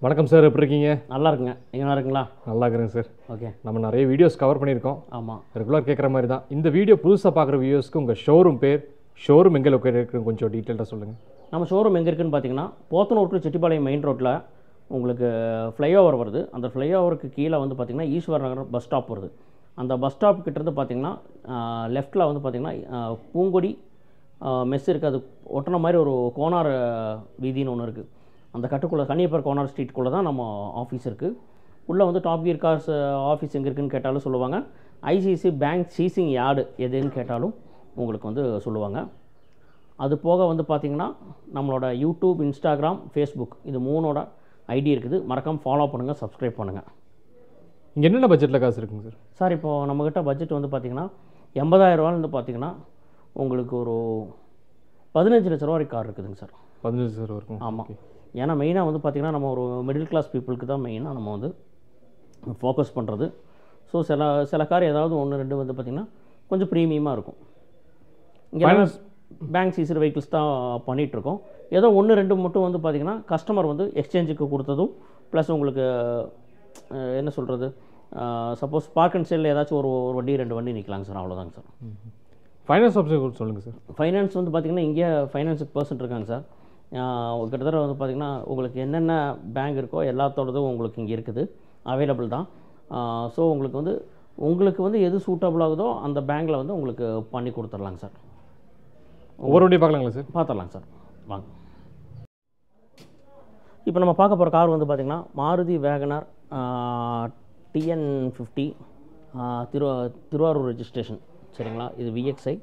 வணக்கம் சார், எப்படி இருக்கீங்க? நல்லா இருக்குங்க. நீங்கள் நல்லா இருக்குங்களா? நல்லா இருக்கிறேங்க சார். ஓகே. நம்ம நிறைய வீடியோஸ் கவர் பண்ணியிருக்கோம். ஆமாம். ரெகுலர் கேட்குற மாதிரி தான் இந்த வீடியோ. புதுசாக பார்க்குற வியூஸ்க்கு உங்கள் ஷோரூம் பேர், ஷோரூம் எங்கே லொக்கேட் இருக்குன்னு கொஞ்சம் டீட்டெயிலாக சொல்லுங்கள். நம்ம ஷோரூம் எங்கே இருக்குதுன்னு பார்த்தீங்கன்னா, போத்தனூர் டு செட்டிப்பாளையம் மெயின் ரோட்டில் உங்களுக்கு ஃப்ளைஓவர் வருது. அந்த ஃப்ளைஓவருக்கு கீழே வந்து பார்த்திங்கன்னா ஈஸ்வர் நகர் பஸ் ஸ்டாப் வருது. அந்த பஸ் ஸ்டாப் கிட்டேருந்து பார்த்திங்கன்னா லெஃப்ட்டில் வந்து பார்த்திங்கன்னா பூங்கொடி மெஸ் இருக்குது. அது ஒட்டின மாதிரி ஒரு கோனார் வீதின்னு ஒன்று இருக்குது. அந்த கட்டுக்குள்ளே கன்னியப்பர் கோனார் ஸ்ட்ரீட்டுக்குள்ளே தான் நம்ம ஆஃபீஸ் இருக்குது. உள்ளே வந்து டாப் கியர் கார்ஸ் ஆஃபீஸ் எங்கே இருக்குதுன்னு கேட்டாலும் சொல்லுவாங்க. ஐசிஐசி பேங்க் சீசிங் யார்டு எதுன்னு கேட்டாலும் உங்களுக்கு வந்து சொல்லுவாங்க. அது போக வந்து பார்த்திங்கன்னா நம்மளோட யூடியூப், இன்ஸ்டாகிராம், ஃபேஸ்புக் இது 3ஓட ஐடி இருக்குது. மறக்காமல் ஃபாலோ பண்ணுங்கள், சப்ஸ்கிரைப் பண்ணுங்கள். இங்கே என்னென்ன பட்ஜெட்டில் காசு இருக்குங்க சார்? சார், இப்போது நம்மக்கிட்ட பட்ஜெட் வந்து பார்த்திங்கன்னா 80,000 பார்த்திங்கன்னா உங்களுக்கு ஒரு 15 லட்ச ரூபா வரைக்கும் கார் இருக்குதுங்க சார். 15 லட்ச ரூபா இருக்கும். ஆமாம். ஏன்னா மெயினாக வந்து பார்த்திங்கன்னா நம்ம ஒரு மிடில் கிளாஸ் பீப்புளுக்கு தான் மெயினாக நம்ம வந்து ஃபோக்கஸ் பண்ணுறது. ஸோ சில கார் ஏதாவது 1-2 வந்து பார்த்திங்கன்னா கொஞ்சம் ப்ரீமியமாக இருக்கும். இங்கே பேங்க் சீசர் வெஹிக்கிள்ஸ் தான் பண்ணிகிட்ருக்கோம். ஏதோ 1-2 மட்டும் வந்து பார்த்திங்கன்னா கஸ்டமர் வந்து எக்ஸ்சேஞ்சுக்கு கொடுத்ததும் ப்ளஸ் உங்களுக்கு என்ன சொல்கிறது, சப்போஸ் பார்க் அண்ட் சேலில் ஏதாச்சும் ஒரு வண்டி 2 வண்டி நிற்கலாங்க சார். அவ்வளோதாங்க சார். ஃபைனான்ஸ் ஆப்ஷன் சொல்லுங்கள் சார். ஃபைனான்ஸ் வந்து பார்த்திங்கன்னா இங்கே ஃபைனான்ஸுக்கு பர்சன்ட் இருக்காங்க சார். கிட்டத்தட்ட வந்து பார்த்திங்கன்னா உங்களுக்கு என்னென்ன பேங்க் இருக்கோ எல்லாத்தோடதும் உங்களுக்கு இங்கே இருக்குது, அவைலபிள் தான். ஸோ உங்களுக்கு வந்து எது சூட்டபுள் ஆகுதோ அந்த பேங்க்கில் வந்து உங்களுக்கு பண்ணி கொடுத்துர்லாங்க சார். ஒவ்வொரு வண்டியும் பார்க்கலாங்களா சார்? பார்த்துடலாங்க சார், வாங்க. இப்போ நம்ம பார்க்க போகிற கார் வந்து பார்த்திங்கன்னா Maruti Wagon R TN50 Thiruvarur registration. சரிங்களா? இது VXI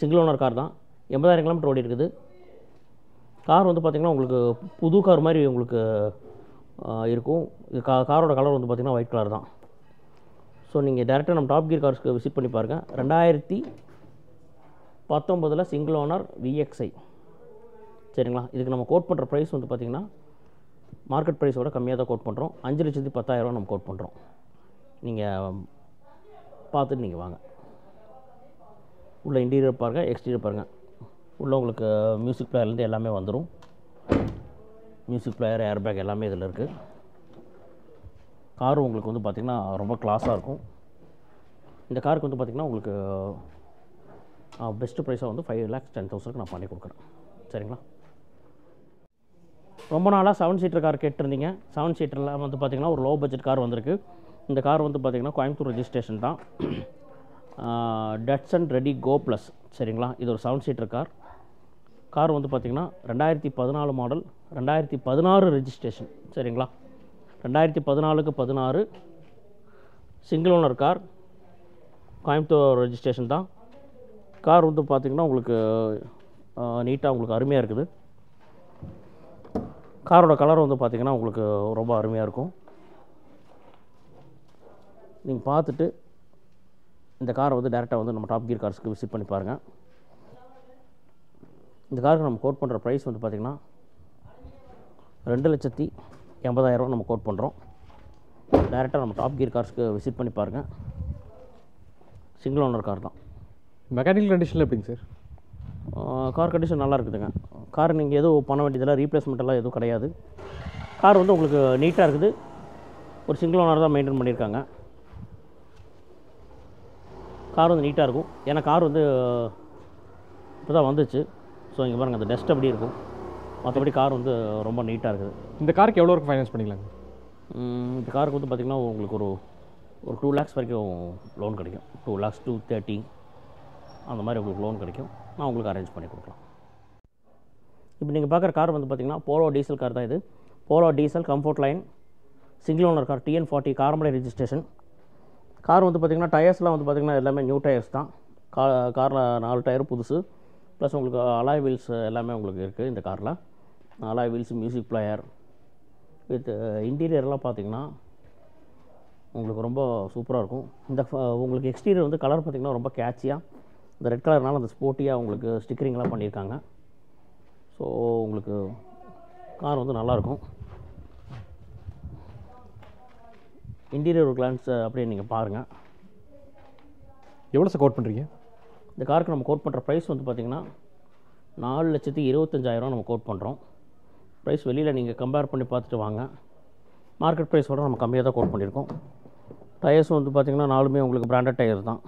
சிங்கிள் ஓனர் கார் தான். 80,000 கிலோமீட்டர் ஓடி இருக்குது. கார் வந்து பார்த்திங்கன்னா உங்களுக்கு புது கார் மாதிரி உங்களுக்கு இருக்கும். இது காரோட கலர் வந்து பார்த்திங்கன்னா ஒயிட் கலர் தான். ஸோ நீங்கள் டேரெக்டாக நம்ம டாப் கியர் கார்ஸ்க்கு விசிட் பண்ணி பாருங்கள். 2019 சிங்கிள் ஓனர் VXI. சரிங்களா? இதுக்கு நம்ம கோட் பண்ணுற ப்ரைஸ் வந்து பார்த்திங்கன்னா மார்க்கெட் ப்ரைஸோட கம்மியாக தான் கோட் பண்ணுறோம். 5,10,000 நம்ம கோட் பண்ணுறோம். நீங்கள் பார்த்துட்டு நீங்கள் வாங்க. உள்ள இன்டீரியர் பாருங்கள், எக்ஸ்டீரியர் பாருங்கள். உள்ளே உங்களுக்கு மியூசிக் பிளேயர்லேருந்து எல்லாமே வந்துடும். மியூசிக் பிளேயர், ஏர் பேக் எல்லாமே இதில் இருக்குது. காரும் உங்களுக்கு வந்து பார்த்திங்கன்னா ரொம்ப கிளாஸாக இருக்கும். இந்த காருக்கு வந்து பார்த்திங்கன்னா உங்களுக்கு பெஸ்ட்டு ப்ரைஸாக வந்து 5,10,000 நான் பண்ணி கொடுக்குறேன். சரிங்களா? ரொம்ப நாளாக 7 சீட்டர் கார் கேட்டிருந்தீங்க. 7 சீட்டரில் வந்து பார்த்திங்கன்னா ஒரு லோ பட்ஜெட் கார் வந்திருக்கு. இந்த கார் வந்து பார்த்திங்கன்னா கோயம்புத்தூர் ரெஜிஸ்ட்ரேஷன் தான். Datsun redi go plus. சரிங்களா? இது ஒரு 7 சீட்டர் கார் வந்து பார்த்திங்கன்னா 2014 மாடல், 2016 ரெஜிஸ்ட்ரேஷன். சரிங்களா? 2014க்கு 16 single owner car, Coimbatore registration தான். கார் வந்து பார்த்திங்கன்னா உங்களுக்கு நீட்டாக உங்களுக்கு அருமையாக இருக்குது. காரோட கலர் வந்து பார்த்திங்கன்னா உங்களுக்கு ரொம்ப அருமையாக இருக்கும். நீங்கள் பார்த்துட்டு இந்த காரை வந்து டேரெக்டாக வந்து நம்ம டாப் கியர் கார்ஸ்க்கு விசிட் பண்ணி பாருங்கள். இந்த காருக்கு நம்ம கோட் பண்ணுற ப்ரைஸ் வந்து பார்த்திங்கன்னா 2,80,000 நம்ம கோட் பண்ணுறோம். டேரெக்டாக நம்ம டாப் கியர் கார்ஸ்க்கு விசிட் பண்ணி பாருங்கள். சிங்கிள் ஓனர் கார் தான். மெக்கானிக்கல் கண்டிஷனில் எப்படிங்க சார்? கார் கண்டிஷன் நல்லா இருக்குதுங்க. கார் நீங்கள் எதுவும் பண்ண வேண்டியதெல்லாம் ரீப்ளேஸ்மெண்ட்டெல்லாம் எதுவும் கிடையாது. கார் வந்து உங்களுக்கு நீட்டாக இருக்குது. ஒரு சிங்கிள் ஓனர் தான் மெயின்டைன் பண்ணியிருக்காங்க. கார் வந்து நீட்டாக இருக்கும். ஏன்னா கார் வந்து இப்போ தான் வந்துச்சு. ஸோ இங்கே பாருங்கள், அந்த டஸ்ட் அப்படி இருக்கும். மற்றபடி கார் வந்து ரொம்ப நீட்டாக இருக்குது. இந்த காருக்கு எவ்வளோ வரைக்கும் ஃபைனான்ஸ் பண்ணிக்கலாங்க? இந்த காருக்கு வந்து பார்த்திங்கன்னா உங்களுக்கு ஒரு 2 lakhs வரைக்கும் லோன் கிடைக்கும். 2 lakhs to 30 அந்த மாதிரி உங்களுக்கு லோன் கிடைக்கும். நான் உங்களுக்கு அரேஞ்ச் பண்ணி கொடுக்கலாம். இப்போ நீங்கள் பார்க்குற கார் வந்து பார்த்திங்கன்னா போலோ டீசல் கார் தான். இது polo diesel comfort line single owner car, TN40 Karamadai registration. Car வந்து பார்த்திங்கன்னா டயர்ஸ்லாம் வந்து பார்த்திங்கன்னா எல்லாமே நியூ டயர்ஸ் தான். காரில் 4 டயரும் புதுசு. ப்ளஸ் உங்களுக்கு அலாய் வீல்ஸ் எல்லாமே உங்களுக்கு இருக்குது இந்த காரில். Alloy wheels, music player with இன்டீரியர்லாம் பார்த்திங்கன்னா உங்களுக்கு ரொம்ப சூப்பராக இருக்கும். இந்த உங்களுக்கு எக்ஸ்டீரியர் வந்து கலர் பார்த்திங்கன்னா ரொம்ப கேட்சியாக, இந்த ரெட் கலர்னால அந்த ஸ்போர்ட்டியாக உங்களுக்கு ஸ்டிக்கரிங்லாம் பண்ணியிருக்காங்க. ஸோ உங்களுக்கு கார் வந்து நல்லாயிருக்கும். இன்டீரியர் கிளான்ஸ் அப்படியே நீங்கள் பாருங்கள். எவ்வளோ சார் கோட் பண்ணுறீங்க? இந்த காருக்கு நம்ம கோட் பண்ணுற ப்ரைஸ் வந்து பார்த்திங்கன்னா 4,25,000 நம்ம கோட் பண்ணுறோம். ப்ரைஸ் வெளியில் நீங்கள் கம்பேர் பண்ணி பார்த்துட்டு வாங்க. மார்க்கெட் ப்ரைஸோட நம்ம கம்மியாக தான் கோட் பண்ணியிருக்கோம். டயர்ஸ் வந்து பார்த்திங்கன்னா நாலுமே உங்களுக்கு பிராண்டட் டயர் தான்.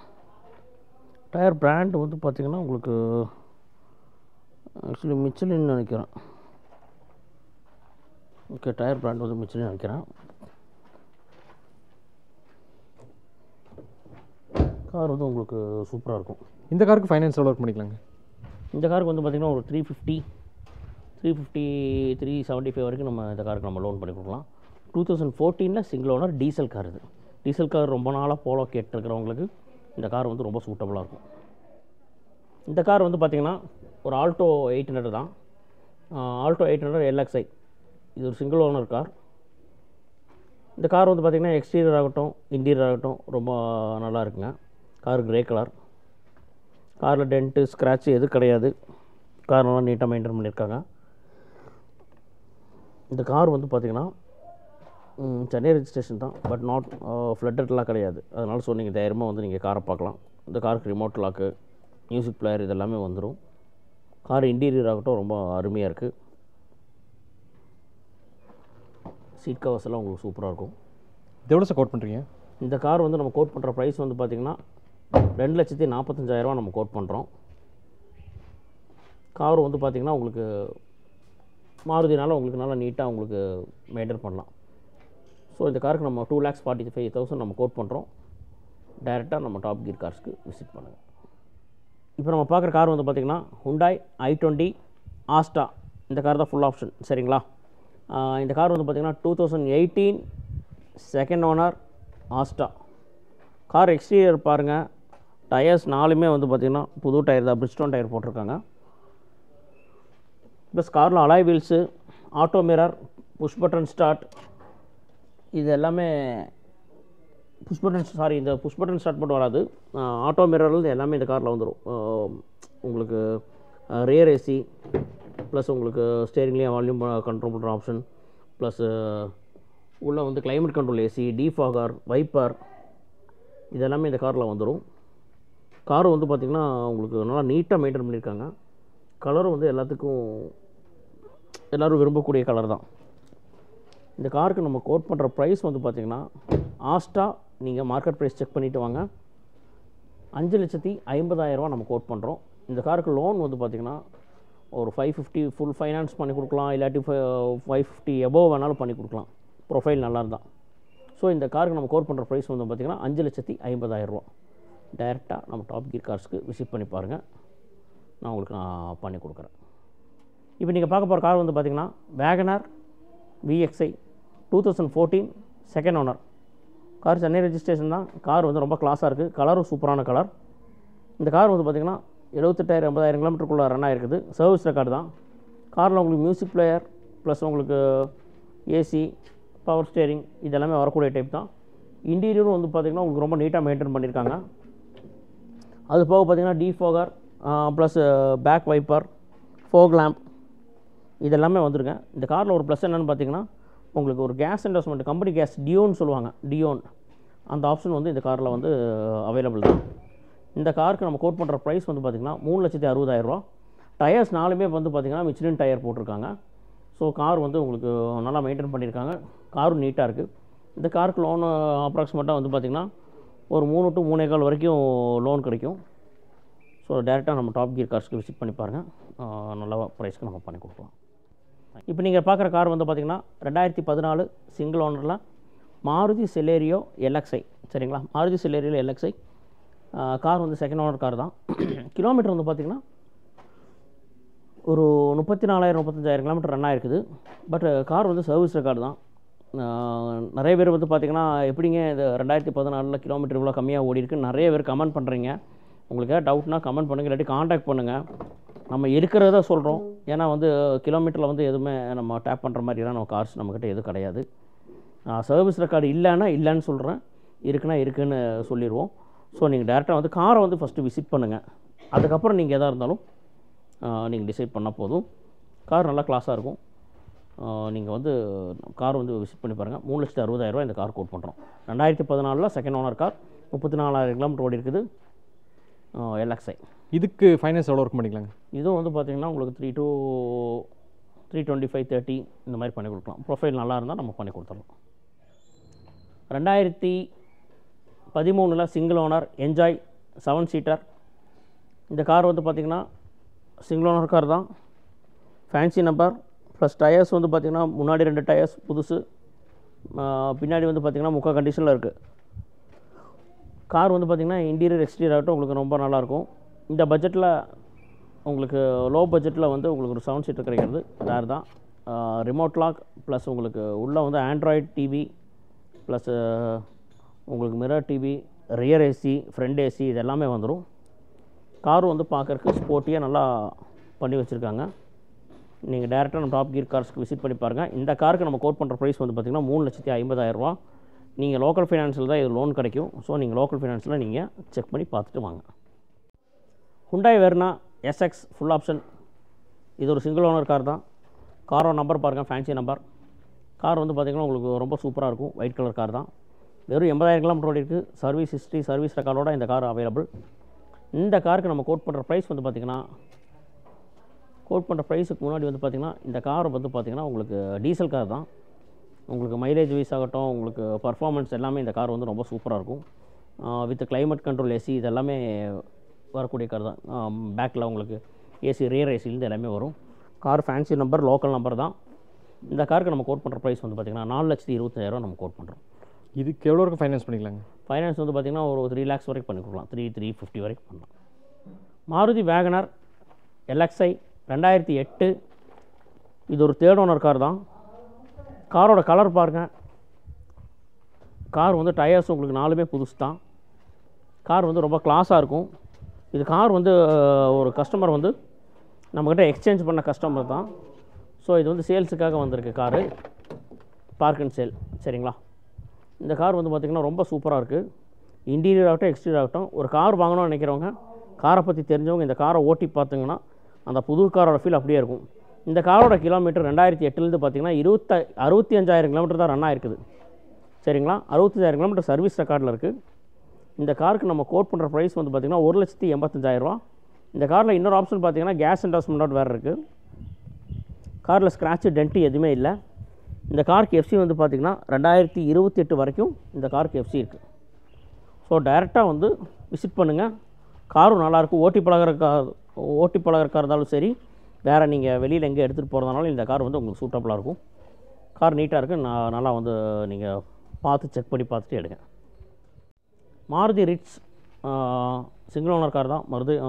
டயர் பிராண்ட் வந்து பார்த்திங்கன்னா உங்களுக்கு ஆக்சுவலி மிச்சலின்னு நினைக்கிறேன். ஓகே, டயர் பிராண்ட் வந்து மிச்சலின்னு நினைக்கிறேன். கார் வந்து உங்களுக்கு சூப்பராக இருக்கும். இந்த காருக்கு ஃபைனான்ஸ் எவ்வளோ ஒர்க் பண்ணிக்கலாங்க? இந்த காருக்கு வந்து பார்த்திங்கன்னா ஒரு 350 375 வரைக்கும் நம்ம இந்த காருக்கு நம்ம லோன் பண்ணி கொடுக்கலாம். 2014 சிங்கிள் ஓனர் டீசல் கார். இது டீசல் கார் ரொம்ப நாளாக போலோ கேட்டுருக்கிறவங்களுக்கு இந்த கார் வந்து ரொம்ப சூட்டபுளாக இருக்கும். இந்த கார் வந்து பார்த்திங்கன்னா ஒரு ஆல்டோ 800 தான். Alto 800 LXi. இது ஒரு சிங்கிள் ஓனர் கார். இந்த கார் வந்து பார்த்திங்கன்னா எக்ஸ்டீரியர் ஆகட்டும் இன்டீரியர் ஆகட்டும் ரொம்ப நல்லா இருக்குங்க. Car grey colour. காரில் டென்ட்டு ஸ்க்ராட்சு எதுவும் கிடையாது. கார் நல்லா நீட்டாக மெயின்டைன் பண்ணியிருக்காங்க. இந்த கார் வந்து பார்த்திங்கன்னா சென்னை ரெஜிஸ்ட்ரேஷன் தான், பட் நாட் ஃப்ளட்டட்லாம் கிடையாது. அதனால் ஸோ நீங்கள் தைரியமாக வந்து நீங்கள் காரை பார்க்கலாம். இந்த காருக்கு ரிமோட் லாக்கு, மியூசிக் பிளேயர் இதெல்லாமே வந்துடும். கார் இன்டீரியர் ஆகட்டும் ரொம்ப அருமையாக இருக்குது. சீட் கவர்ஸ் எல்லாம் உங்களுக்கு சூப்பராக இருக்கும். இது எவ்வளோ சார் கோட் பண்ணுறீங்க? இந்த கார் வந்து நம்ம கோட் பண்ணுற ப்ரைஸ் வந்து பார்த்திங்கன்னா 2,45,000 நம்ம கோட் பண்ணுறோம். கார் வந்து பார்த்திங்கன்னா உங்களுக்கு மாருதினால உங்களுக்கு நல்லா நீட்டாக உங்களுக்கு மெயின்டைன் பண்ணலாம். ஸோ இந்த காருக்கு நம்ம 2,45,000 நம்ம கோட் பண்ணுறோம். டைரெக்டாக நம்ம டாப் கியர் கார்ஸ்க்கு விசிட் பண்ணுங்கள். இப்போ நம்ம பார்க்குற கார் வந்து பார்த்திங்கன்னா Hyundai i20 Asta. இந்த கார் தான் ஃபுல் ஆப்ஷன். சரிங்களா? இந்த கார் வந்து பார்த்திங்கன்னா 2018 second owner Asta. Car exterior பாருங்கள். டயர்ஸ் நாலுமே வந்து பார்த்திங்கன்னா புது டயர் தான், பிரிட்ஜ்டோன் டயர் போட்டிருக்காங்க. ப்ளஸ் காரில் alloy wheels, auto mirror, push button start, இது எல்லாமே இந்த புஷ் பட்டன் ஸ்டார்ட் மட்டும் வராது. ஆட்டோ மிரர்லேருந்து எல்லாமே இந்த காரில் வந்துடும். உங்களுக்கு ரியர் ஏசி ப்ளஸ் உங்களுக்கு ஸ்டேரிங்லேயே வால்யூம் கண்ட்ரோல் பண்ணுற ஆப்ஷன், ப்ளஸ் உள்ளே வந்து climate control AC, defogger, wiper, இதெல்லாமே இந்த காரில் வந்துடும். கார் வந்து பார்த்திங்கன்னா உங்களுக்கு நல்லா நீட்டாக மெயின்டைன் பண்ணியிருக்காங்க. கலரும் வந்து எல்லாத்துக்கும் எல்லோரும் விரும்பக்கூடிய கலர் தான். இந்த காருக்கு நம்ம கோட் பண்ணுற ப்ரைஸ் வந்து பார்த்திங்கன்னா ஆஸ்டா நீங்கள் மார்க்கெட் ப்ரைஸ் செக் பண்ணிவிட்டு வாங்க. 5,50,000 நம்ம கோட் பண்ணுறோம். இந்த காருக்கு லோன் வந்து பார்த்திங்கன்னா ஒரு 550 ஃபுல் ஃபைனான்ஸ் பண்ணி கொடுக்கலாம், இல்லாட்டி 550 எபோவ் வேணாலும் பண்ணி கொடுக்கலாம். ப்ரொஃபைல் நல்லா இருந்தால். ஸோ இந்த காருக்கு நம்ம கோட் பண்ணுற ப்ரைஸ் வந்து பார்த்திங்கன்னா 5,50,000. டைரெக்டாக நம்ம டாப் கியர் கார்ஸ்க்கு விசிட் பண்ணி பாருங்கள். நான் உங்களுக்கு பண்ணி கொடுக்குறேன். இப்போ நீங்கள் பார்க்க போகிற கார் வந்து பார்த்திங்கன்னா Wagon R VXi 2014 second owner. Car Chennai registration தான். கார் வந்து ரொம்ப கிளாஸாக இருக்குது. கலரும் சூப்பரான கலர். இந்த கார் வந்து பார்த்திங்கன்னா 78,000-80,000 கிலோமீட்டருக்குள்ளே ரன் ஆகிருக்குது. சர்வீஸ் ரெக்கார்டு தான். காரில் உங்களுக்கு மியூசிக் பிளேயர் ப்ளஸ் உங்களுக்கு ஏசி, பவர் ஸ்டேரிங் இதெல்லாமே வரக்கூடிய டைப் தான். இன்டீரியரும் வந்து பார்த்திங்கன்னா உங்களுக்கு ரொம்ப நீட்டாக மெயின்டைன் பண்ணியிருக்காங்க. அது போக பார்த்திங்கன்னா defogger plus back wiper, fog lamp இதெல்லாமே வந்துருங்க. இந்த காரில் ஒரு ப்ளஸ் என்னென்னு பார்த்திங்கன்னா உங்களுக்கு ஒரு கேஸ் இன்வெஸ்ட்மெண்ட் கம்பெனி கேஸ் டியோன்னு சொல்லுவாங்க, டியோன், அந்த ஆப்ஷன் வந்து இந்த காரில் வந்து அவைலபிள் தான். இந்த காருக்கு நம்ம கோட் பண்ணுற ப்ரைஸ் வந்து பார்த்திங்கன்னா 3,60,000. டயர்ஸ் நாலுமே வந்து பார்த்திங்கன்னா மிச்லின் டயர் போட்டிருக்காங்க. ஸோ கார் வந்து உங்களுக்கு நல்லா மெயின்டைன் பண்ணியிருக்காங்க. காரும் நீட்டாக இருக்குது. இந்த காருக்கு லோன் அப்ராக்சிமேட்டாக வந்து பார்த்திங்கன்னா ஒரு 3 to 3.25 வரைக்கும் லோன் கிடைக்கும். ஸோ டேரெக்டாக நம்ம டாப் கியர் கார்ஸ்க்கு விசிட் பண்ணி பாருங்கள். நல்ல ப்ரைஸ்க்கு நம்ம பண்ணி கொடுக்கலாம். இப்போ நீங்கள் பார்க்குற கார் வந்து பார்த்திங்கன்னா 2014 சிங்கிள் ஓனரில் மாருதி செலேரியோ LXi. சரிங்களா? மாருதி செலேரியோ LXi கார் வந்து செகண்ட் ஓனர் கார் தான். கிலோமீட்டர் வந்து பார்த்திங்கன்னா ஒரு 34,000-35,000 கிலோமீட்டர் ரன் ஆகிருக்குது. பட் கார் வந்து சர்வீஸ் ரெக்கார்டு தான். நிறைய பேர் வந்து பார்த்திங்கன்னா எப்படிங்க இது 2014 கிலோமீட்டர் இவ்வளோ கம்மியாக ஓடி இருக்குது நிறைய பேர் கமெண்ட் பண்ணுறீங்க. உங்களுக்கு ஏதாவது டவுட்னா கமெண்ட் பண்ணுங்கள், இல்லாட்டி காண்டாக்ட் பண்ணுங்கள். நம்ம இருக்கிறத சொல்கிறோம். ஏன்னா வந்து கிலோமீட்டரில் வந்து எதுவுமே நம்ம டேப் பண்ணுற மாதிரிலாம் நம்ம கார்ஸ் நம்மக்கிட்ட எதுவும் கிடையாது. சர்வீஸ் ரெக்கார்டு இல்லைன்னு சொல்கிறேன், இருக்குன்னா இருக்குன்னு சொல்லிடுவோம். ஸோ நீங்கள் டேரெக்டாக வந்து காரை வந்து ஃபஸ்ட்டு விசிட் பண்ணுங்கள். அதுக்கப்புறம் நீங்கள் எதாக இருந்தாலும் நீங்கள் டிசைட் பண்ணால் போதும். கார் நல்லா கிளாஸாக இருக்கும். நீங்கள் வந்து கார் வந்து விசிட் பண்ணி பாருங்கள். 3,60,000 இந்த கார் கோட் பண்ணுறோம். 2014 செகண்ட் ஓனர் கார், 34,000 கிலோமீட்டர் ஓடி இருக்குது. LXi. இதுக்கு ஃபைனான்ஸ் எவ்வளோ ஒர்க் பண்ணிக்கலாங்க? இதுவும் வந்து பார்த்திங்கன்னா உங்களுக்கு 3 to 325-30 இந்த மாதிரி பண்ணி கொடுக்கலாம். ப்ரொஃபைல் நல்லா இருந்தால் நம்ம பண்ணி கொடுத்துடலாம். 2013 சிங்கிள் ஓனர் என்ஜாய் 7 சீட்டர். இந்த கார் வந்து பார்த்திங்கன்னா சிங்கிள் ஓனர் கார் தான், ஃபேன்சி நம்பர். ப்ளஸ் டயர்ஸ் வந்து பார்த்திங்கன்னா முன்னாடி 2 டயர்ஸ் புதுசு, பின்னாடி வந்து பார்த்திங்கன்னா முக்கால் கண்டிஷனில் இருக்குது. கார் வந்து பார்த்திங்கன்னா இன்டீரியர் எக்ஸ்டீரியர் ஆகட்டும் உங்களுக்கு ரொம்ப நல்லாயிருக்கும். இந்த பட்ஜெட்டில் உங்களுக்கு லோ பட்ஜெட்டில் வந்து உங்களுக்கு ஒரு 7 சீட்டர் கிடைக்கிறது ரேர் தான். ரிமோட் லாக் ப்ளஸ் உங்களுக்கு உள்ளே வந்து ஆண்ட்ராய்டு டிவி ப்ளஸ் உங்களுக்கு mirror TV, rear AC, front AC இது எல்லாமே வந்துடும். கார் வந்து பார்க்குறதுக்கு ஸ்போர்ட்டியாக நல்லா பண்ணி வச்சுருக்காங்க. நீங்கள் டேரெக்டாக நம்ம டாப் கியர் கார்ஸ்க்கு விசிட் பண்ணி பாருங்கள். இந்த காருக்கு நம்ம கோட் பண்ணுற ப்ரைஸ் வந்து பார்த்திங்கன்னா 3,50,000 நீங்கள் லோக்கல் ஃபைனான்ஸில் தான் இது லோன் கிடைக்கும். ஸோ நீங்கள் லோக்கல் ஃபைனான்ஸில் நீங்கள் செக் பண்ணி பார்த்துட்டு வாங்க. Hyundai Verna SX full option. இது ஒரு சிங்கிள் ஓனர் கார் தான். காரோட நம்பர் பாருங்கள், ஃபேன்சி நம்பர். கார் வந்து பார்த்திங்கன்னா உங்களுக்கு ரொம்ப சூப்பராக இருக்கும். ஒயிட் கலர் கார் தான். வெறும் 80,000 கிலோமீட்டர் ஓடி இருக்குது. சர்வீஸ் ஹிஸ்ட்ரி, சர்வீஸ் ரெக்கார்டோட இந்த கார் அவைலபிள். இந்த காருக்கு நம்ம கோட் பண்ணுற ப்ரைஸ் வந்து பார்த்திங்கன்னா கோட் பண்ணுற ப்ரைஸுக்கு முன்னாடி வந்து பார்த்திங்கன்னா இந்த கார் வந்து பார்த்திங்கன்னா உங்களுக்கு டீசல் கார் தான். உங்களுக்கு மைலேஜ் வைஸ் ஆகட்டும் உங்களுக்கு பர்ஃபார்மன்ஸ் எல்லாமே இந்த கார் வந்து ரொம்ப சூப்பராக இருக்கும். வித் கிளைமேட் கண்ட்ரோல் ஏசி இது எல்லாமே வரக்கூடிய கார் தான். பேக்கில் உங்களுக்கு ஏசி, ரியர் ஏசிலேருந்து எல்லாமே வரும். Car fancy number, local number தான். இந்த காருக்கு நம்ம கோட் பண்ணுற ப்ரைஸ் வந்து பார்த்திங்கன்னா 4,25,000 நம்ம கோட் பண்ணுறோம். இதுக்கு எவ்வளோ வரைக்கும் ஃபைனான்ஸ் பண்ணிக்கலாங்க? ஃபைனான்ஸ் வந்து பார்த்திங்கன்னா ஒரு 3 lakhs வரைக்கும் பண்ணி கொடுக்கலாம். 3,50 வரைக்கும் பண்ணலாம். Maruti Wagon R LXI 2008. இது ஒரு தேர்ட் ஓனர் கார் தான். காரோட கலர் பாருங்கள். கார் வந்து டயர்ஸ் உங்களுக்கு 4மே புதுசு தான். கார் வந்து ரொம்ப கிளாஸாக இருக்கும். இது கார் வந்து ஒரு கஸ்டமர் வந்து நம்மக்கிட்ட எக்ஸ்சேஞ்ச் பண்ண கஸ்டமர் தான். ஸோ இது வந்து சேல்ஸுக்காக வந்திருக்கு காரு, பார்க் அண்ட் சேல். சரிங்களா? இந்த கார் வந்து பார்த்திங்கன்னா ரொம்ப சூப்பராக இருக்குது. இன்டீரியர் ஆகட்டும் எக்ஸ்டீரியர் ஆகட்டும் ஒரு கார் வாங்கணும்னு நினைக்கிறவங்க, காரை பற்றி தெரிஞ்சவங்க இந்த காரை ஓட்டி பார்த்திங்கன்னா அந்த புது காரோட ஃபீல் அப்படியே இருக்கும். இந்த காரோட கிலோமீட்டர் 2008 பார்த்திங்கன்னா 65,000 கிலோமீட்டர் தான் ரன் ஆகிருக்குது. சரிங்களா? 65,000 கிலோமீட்டர் சர்வீஸ் ரெக்கார்டில் இருக்குது. இந்த காருக்கு நம்ம கோட் பண்ணுற ப்ரைஸ் வந்து பார்த்திங்கன்னா 1,85,000. இந்த காரில் இன்னொரு ஆப்ஷன் பார்த்திங்கன்னா கேஸ் என்டாஸ்மெண்ட் வேறு இருக்குது. காரில் ஸ்க்ராட்சு டென்ட்டு எதுவுமே இல்லை. இந்த காருக்கு எஃப்சி வந்து பார்த்திங்கன்னா 2028 வரைக்கும் இந்த காருக்கு எஃப்சி இருக்குது. ஸோ டைரெக்டாக வந்து விசிட் பண்ணுங்கள். காரும் நல்லாயிருக்கும். ஓட்டி பழகிறக்கா இருந்தாலும் சரி, வேறு நீங்கள் வெளியில் எங்கே எடுத்துகிட்டு போகிறதுனாலும் இந்த கார் வந்து உங்களுக்கு சூட்டபுளாக இருக்கும். கார் நீட்டாக இருக்குது. நல்லா வந்து நீங்கள் பார்த்து செக் பண்ணி பார்த்துட்டு எடுங்க. Maruti Ritz single owner car தான்.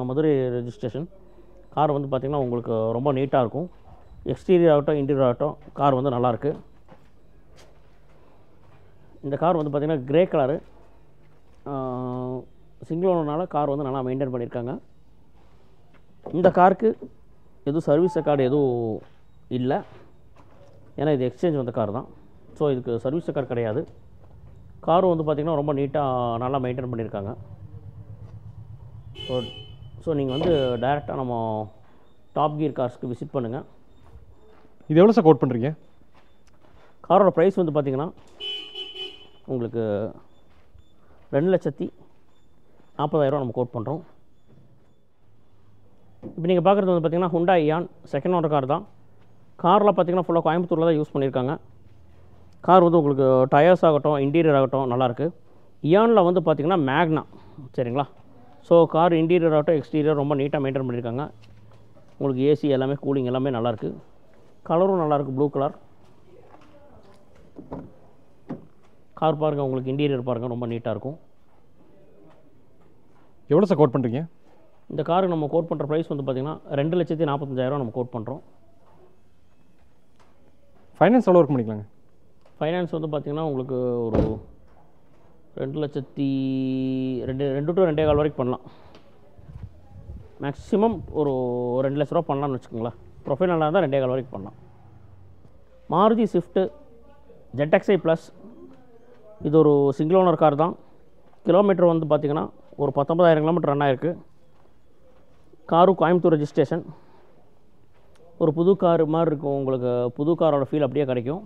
மதுரை ரெஜிஸ்ட்ரேஷன். கார் வந்து பார்த்திங்கன்னா உங்களுக்கு ரொம்ப நீட்டாக இருக்கும். எக்ஸ்டீரியர் ஆகட்டும் இன்டீரியர் ஆகட்டும் கார் வந்து நல்லாயிருக்கு. இந்த கார் வந்து பார்த்திங்கன்னா கிரே கலரு. சிங்கிள் ஓனர்னால கார் வந்து நல்லா மெயின்டைன் பண்ணியிருக்காங்க. இந்த காருக்கு எதுவும் சர்வீஸ் ரெக்கார்டு எதுவும் இல்லை, ஏன்னா இது எக்ஸ்சேஞ்ச் வந்த கார் தான். ஸோ இதுக்கு சர்வீஸ் ரெக்கார்டு கிடையாது. காரும் வந்து பார்த்திங்கன்னா ரொம்ப நீட்டாக நல்லா மெயின்டைன் பண்ணியிருக்காங்க. ஸோ நீங்கள் வந்து டைரெக்டாக நம்ம டாப் கியர் கார்ஸ்க்கு விசிட் பண்ணுங்கள். இது எவ்வளோ சார் கோட் பண்ணுறீங்க? காரோட ப்ரைஸ் வந்து பார்த்திங்கன்னா உங்களுக்கு 2,40,000 நம்ம கோட் பண்ணுறோம். இப்போ நீங்கள் பார்க்குறது வந்து பார்த்திங்கன்னா Hyundai Eon second owner car தான். காரில் பார்த்திங்கன்னா ஃபுல்லாக கோயம்புத்தூரில் தான் யூஸ் பண்ணியிருக்காங்க. கார் வந்து உங்களுக்கு டயர்ஸ் ஆகட்டும் இன்டீரியர் ஆகட்டும் நல்லாயிருக்கு. இயானில் வந்து பார்த்திங்கன்னா மேக்னா. சரிங்களா? ஸோ கார் இன்டீரியர் ஆகட்டும் எக்ஸ்டீரியர் ரொம்ப நீட்டாக மெயின்டைன் பண்ணியிருக்காங்க. உங்களுக்கு ஏசி எல்லாமே கூலிங் எல்லாமே நல்லாயிருக்கு. கலரும் நல்லாயிருக்கு, ப்ளூ கலர். கார் பாருங்கள், உங்களுக்கு இன்டீரியர் பாருங்கள் ரொம்ப நீட்டாக இருக்கும். எவ்வளோ சார் கோட் பண்ணுறீங்க? இந்த காருக்கு நம்ம கோட் பண்ணுற ப்ரைஸ் வந்து பார்த்திங்கன்னா 2,45,000 நம்ம கோட் பண்ணுறோம். ஃபைனான்ஸ் எவ்வளோ ஒர்க் பண்ணிக்கலாங்க? ஃபைனான்ஸ் வந்து பார்த்திங்கன்னா உங்களுக்கு ஒரு 2 to 2.25 வரைக்கும் பண்ணலாம். மேக்ஸிமம் ஒரு 2 லட்ச ரூபா பண்ணலாம்னு வச்சுக்கோங்களேன். ப்ரொஃபைல் நல்லா இருந்தால் 2.25 வரைக்கும் பண்ணலாம். Maruti Swift ZXi plus. இது ஒரு சிங்கிள் ஓனர் கார் தான். கிலோமீட்டர் வந்து பார்த்திங்கன்னா ஒரு 19,000 கிலோமீட்டர் ரன் ஆகிருக்கு. காரும் கோயம்புத்தூர் ரெஜிஸ்ட்ரேஷன். ஒரு புது கார் மாதிரி இருக்கும். உங்களுக்கு புது காரோட ஃபீல் அப்படியே கிடைக்கும்.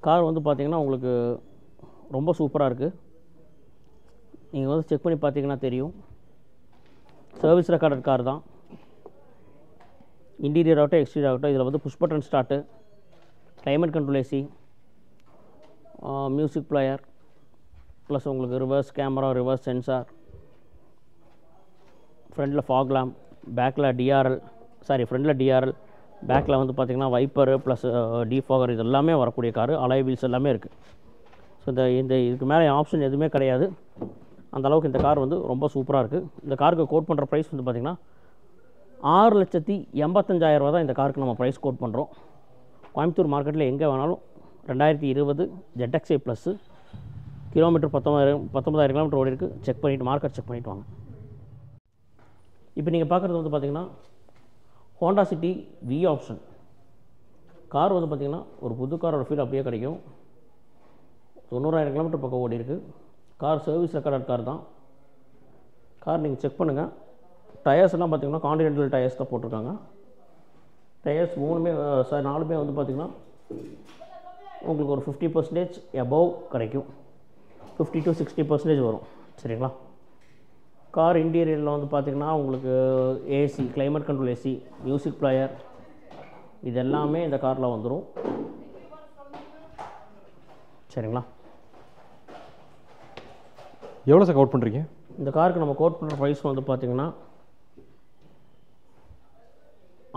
கார் வந்து பார்த்திங்கன்னா உங்களுக்கு ரொம்ப சூப்பராக இருக்குது. நீங்கள் வந்து செக் பண்ணி பார்த்தீங்கன்னா தெரியும். சர்வீஸ் ரெக்கார்டட் கார் தான். இன்டீரியர் ஆகட்டும் எக்ஸ்டீரியர் ஆகட்டும் இதில் வந்து push button start, climate control AC, music player plus உங்களுக்கு ரிவர்ஸ் கேமரா, ரிவர்ஸ் சென்சார், ஃப்ரண்டில் ஃபாக் லேம்ப், பேக்கில் டிஆர்எல், ஃப்ரண்டில் டிஆர்எல், பேக்கில் வந்து பார்த்திங்கன்னா வைப்பரு ப்ளஸ் டிஃபாகர், இது எல்லாமே வரக்கூடிய காரு. அலாய் வீல்ஸ் எல்லாமே இருக்குது. ஸோ இதுக்கு மேலே ஆப்ஷன் எதுவுமே கிடையாது. அந்த அளவுக்கு இந்த கார் வந்து ரொம்ப சூப்பராக இருக்குது. இந்த காருக்கு கோட் பண்ணுற ப்ரைஸ் வந்து பார்த்திங்கன்னா 6,85,000 தான் இந்த காருக்கு நம்ம ப்ரைஸ் கோட் பண்ணுறோம். கோயம்புத்தூர் மார்க்கெட்டில் எங்கே வேணாலும் 2020 ZXi ப்ளஸ்ஸு, கிலோமீட்டர் 19,000 கிலோமீட்டர் ஓடி இருக்குது. செக் பண்ணிவிட்டு மார்க்கெட் செக் பண்ணிவிட்டு வாங்க. இப்போ நீங்கள் பார்க்குறது வந்து பார்த்திங்கன்னா Honda City V option car. வந்து பார்த்திங்கன்னா ஒரு புது காரோட ஃபீல் அப்படியே கிடைக்கும். 90,000 கிலோமீட்டர் பக்கம் ஓடி இருக்குது. கார் சர்வீஸ் ரெக்கார்ட் கார் தான். கார் நீங்கள் செக் பண்ணுங்கள். டயர்ஸ் எல்லாம் பார்த்திங்கன்னா கான்டினென்டல் டயர்ஸ் தான் போட்டிருக்காங்க. டயர்ஸ் 4மே வந்து பார்த்திங்கன்னா உங்களுக்கு ஒரு 50% எபவ் கிடைக்கும். 50 to 60% வரும். சரிங்களா? கார் இன்டீரியரில் வந்து பார்த்திங்கன்னா உங்களுக்கு AC, climate control AC, music player, இது எல்லாமே இந்த காரில் வந்துடும். சரிங்களா? எவ்வளோ சார் கோட் பண்ணுறீங்க? இந்த காருக்கு நம்ம கோட் பண்ணுற ப்ரைஸ் வந்து பார்த்திங்கன்னா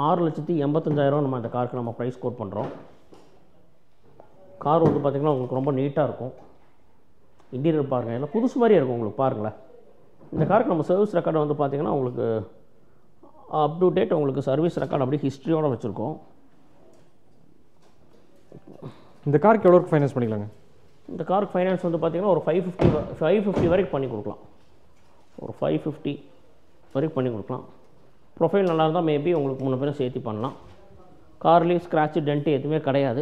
6,85,000 நம்ம இந்த காருக்கு நம்ம ப்ரைஸ் கோட் பண்ணுறோம். கார் வந்து பார்த்திங்கன்னா உங்களுக்கு ரொம்ப நீட்டாக இருக்கும். இன்டீரியர் பாருங்கள், எல்லாம் புதுசு மாதிரியே இருக்கும் உங்களுக்கு. பாருங்களேன், இந்த காருக்கு நம்ம சர்வீஸ் ரெக்கார்டு வந்து பார்த்திங்கன்னா உங்களுக்கு அப் டு டேட் உங்களுக்கு சர்வீஸ் ரெக்கார்டு அப்படியே ஹிஸ்ட்ரியோடு வச்சுருக்கோம். இந்த காருக்கு எவ்வளோ ஃபைனான்ஸ் பண்ணிக்கலாங்க? இந்த காருக்கு ஃபைனான்ஸ் வந்து பார்த்திங்கன்னா ஒரு 550 வரைக்கும் பண்ணி கொடுக்கலாம். ஒரு 550 வரைக்கும் பண்ணி கொடுக்கலாம். ப்ரொஃபைல் நல்லா இருந்தால் மேபி உங்களுக்கு 3 பேரும் சேர்த்து பண்ணலாம். கார்லேயும் ஸ்க்ராட்சு டென்ட்டு எதுவுமே கிடையாது.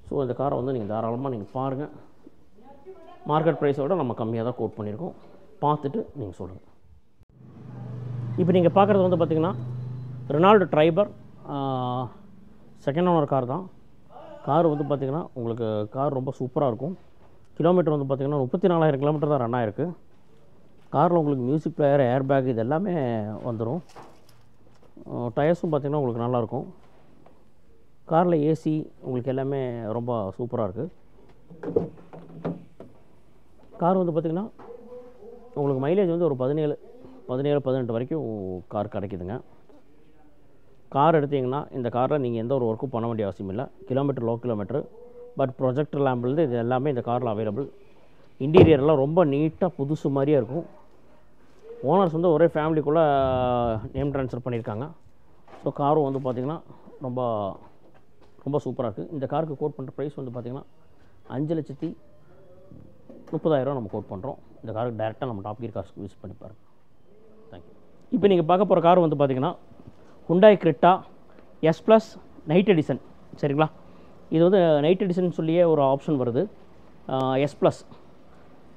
ஸோ இந்த காரை வந்து நீங்கள் தாராளமாக நீங்கள் பாருங்கள். மார்க்கெட் ப்ரைஸோட நம்ம கம்மியாக தான் கோட் பண்ணியிருக்கோம். பார்த்துட்டு நீங்கள் சொல்லுங்கள். இப்போ நீங்கள் பார்க்குறது வந்து பார்த்திங்கன்னா Renault Triber second owner car தான். கார் வந்து பார்த்திங்கன்னா உங்களுக்கு கார் ரொம்ப சூப்பராக இருக்கும். கிலோமீட்டர் வந்து பார்த்திங்கன்னா 34,000 கிலோமீட்டர் தான் ரன் ஆகிருக்கு. காரில் உங்களுக்கு மியூசிக் பிளேயர், ஏர் பேக் இது எல்லாமே வந்துடும். டயர்ஸும் பார்த்திங்கன்னா உங்களுக்கு நல்லாயிருக்கும். காரில் ஏசி உங்களுக்கு எல்லாமே ரொம்ப சூப்பராக இருக்குது. கார் வந்து பார்த்திங்கன்னா உங்களுக்கு மைலேஜ் வந்து ஒரு 17-18 வரைக்கும் கார் கிடைக்குதுங்க. கார் எடுத்திங்கன்னா இந்த காரில் நீங்கள் எந்த ஒரு ஒர்க்கும் பண்ண வேண்டிய அவசியம் இல்லை. Kilometre low kilometre. But projector லேம்ப்லேருந்து இது எல்லாமே இந்த காரில் அவைலபிள். இன்டீரியர்லாம் ரொம்ப நீட்டாக புதுசு மாதிரியே இருக்கும். ஓனர்ஸ் வந்து ஒரே ஃபேமிலிக்குள்ளே நேம் ட்ரான்ஸ்ஃபர் பண்ணியிருக்காங்க. ஸோ காரும் வந்து பார்த்திங்கன்னா ரொம்ப ரொம்ப சூப்பராக இருக்குது. இந்த காருக்கு கோட் பண்ணுற ப்ரைஸ் வந்து பார்த்திங்கன்னா 5,30,000 நம்ம கோட் பண்ணுறோம். இந்த காருக்கு டேரெக்டாக நம்ம டாப் கியர் கார்ஸ்க்கு யூஸ் பண்ணி பாருங்கள். தேங்க்யூ. இப்போ நீங்கள் பார்க்க போகிற கார் வந்து பார்த்திங்கன்னா Hyundai Creta S+ night edition. சரிங்களா? இது வந்து நைட் எடிஷன் சொல்லியே ஒரு ஆப்ஷன் வருது. S+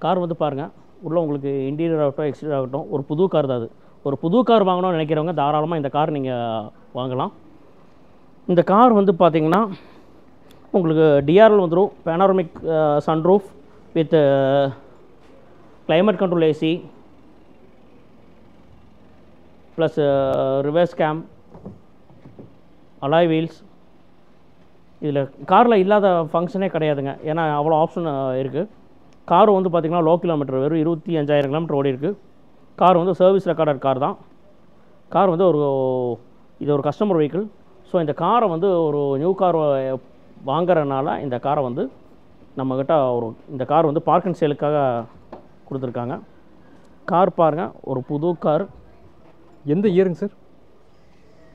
கார் வந்து பாருங்கள். உள்ளே உங்களுக்கு இன்டீரியர் ஆகட்டும், எக்ஸ்டீரியர் ஆகட்டும், ஒரு புது கார் தான் அது. ஒரு புது கார் வாங்கணும்னு நினைக்கிறவங்க தாராளமாக இந்த கார் நீங்கள் வாங்கலாம். இந்த கார் வந்து பார்த்திங்கன்னா உங்களுக்கு டிஆர்எல் வந்துடும். Panoramic sunroof with climate control AC plus reverse cam, alloy wheels. இதில் காரில் இல்லாத ஃபங்க்ஷனே கிடையாதுங்க. ஏன்னா அவ்வளோ ஆப்ஷன் இருக்குது. கார் வந்து பார்த்திங்கன்னா லோ கிலோமீட்டர் வெறும் 25,000 கிலோமீட்டர் ஓடி இருக்குது. கார் வந்து சர்வீஸ் ரெக்கார்டட் கார் தான். கார் வந்து இது ஒரு கஸ்டமர் வெஹிக்கிள். ஸோ இந்த காரை வந்து ஒரு நியூ கார் வாங்குறதுனால இந்த காரை வந்து நம்மக்கிட்ட இந்த கார் வந்து பார்க் அண்ட் சேலுக்காக கொடுத்துருக்காங்க. கார் பாருங்கள், ஒரு புது கார். எந்த இயருங்க சார்?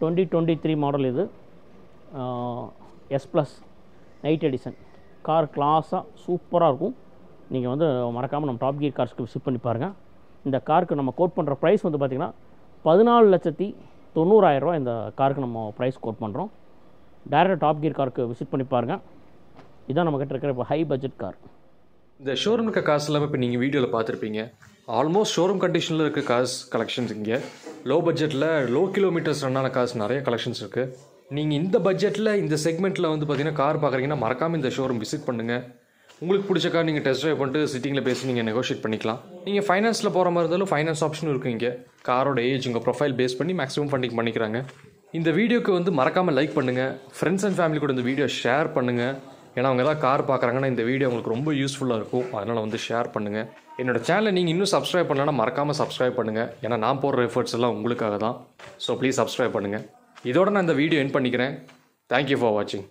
2023 மாடல் இது. S+ night edition. கார் கிளாஸாக சூப்பராக இருக்கும். நீங்கள் வந்து மறக்காமல் நம்ம டாப் கியர் கார்ஸ்க்கு விசிட் பண்ணி பாருங்கள். இந்த காருக்கு நம்ம கோட் பண்ணுற ப்ரைஸ் வந்து பார்த்திங்கன்னா 14,90,000 இந்த காருக்கு நம்ம ப்ரைஸ் கோட் பண்ணுறோம். டேரெக்டாக டாப் கியர் காருக்கு விசிட் பண்ணி பாருங்கள். இதுதான் நம்மக்கிட்ட இருக்கிற இப்போ ஹை பட்ஜெட் கார். இந்த ஷோரூம் இருக்க கார்ஸ் எல்லாமே இப்போ நீங்கள் வீடியோவில் பார்த்துருப்பீங்க. ஆல்மோஸ்ட் ஷோரூம் கண்டிஷனில் இருக்க கார்ஸ் கலெக்ஷன்ஸ் இங்கே. லோ பட்ஜெட்டில் லோ கிலோமீட்டர்ஸ் ரன்னான கார்ஸ் நிறைய கலெக்ஷன்ஸ் இருக்குது. நீங்கள் இந்த பட்ஜெட்டில் இந்த செக்மெண்ட்டில் வந்து பார்த்தீங்கன்னா கார் பார்க்குறீங்கன்னா மறக்காமல் இந்த ஷோரூம் விசிட் பண்ணுங்கள். உங்களுக்கு பிடிச்ச கார் நீங்கள் டெஸ்ட் ட்ரைவ் பண்ணிட்டு சிட்டிங்கில் பேசி நீங்கள் நெகோஷியேட் பண்ணிக்கலாம். நீங்கள் ஃபைனான்ஸில் போகிற மாதிரி இருந்தாலும் ஃபைனான்ஸ் ஆப்ஷனும் இருக்குது இங்கே. காரோட ஏஜ் உங்கள் ப்ரொஃபைல் பேஸ் பண்ணி மேக்ஸிமம் ஃபண்டிங் பண்ணிக்கிறாங்க. இந்த வீடியோக்கு வந்து மறக்காமல் லைக் பண்ணுங்கள். ஃப்ரெண்ட்ஸ் அண்ட் ஃபேமிலி கூட இந்த வீடியோ ஷேர் பண்ணுங்கள். ஏன்னா அவங்க ஏதாவது கார் பார்க்குறாங்கன்னா இந்த வீடியோ உங்களுக்கு ரொம்ப யூஸ்ஃபுல்லாக இருக்கும். அதனால் வந்து ஷேர் பண்ணுங்கள். என்னோட சேனலை நீங்கள் இன்னும் சப்ஸ்கிரைப் பண்ணலன்னா மறக்காமல் சப்ஸ்கிரைப் பண்ணுங்கள். ஏன்னா நான் போடுற எஃபர்ட்ஸ் எல்லாம் உங்களுக்காக தான். ஸோ ப்ளீஸ் சப்ஸ்கிரைப் பண்ணுங்கள். இதோட நான் இந்த வீடியோ எண்ட் பண்ணிக்கிறேன். தேங்க்யூ ஃபார் வாட்சிங்.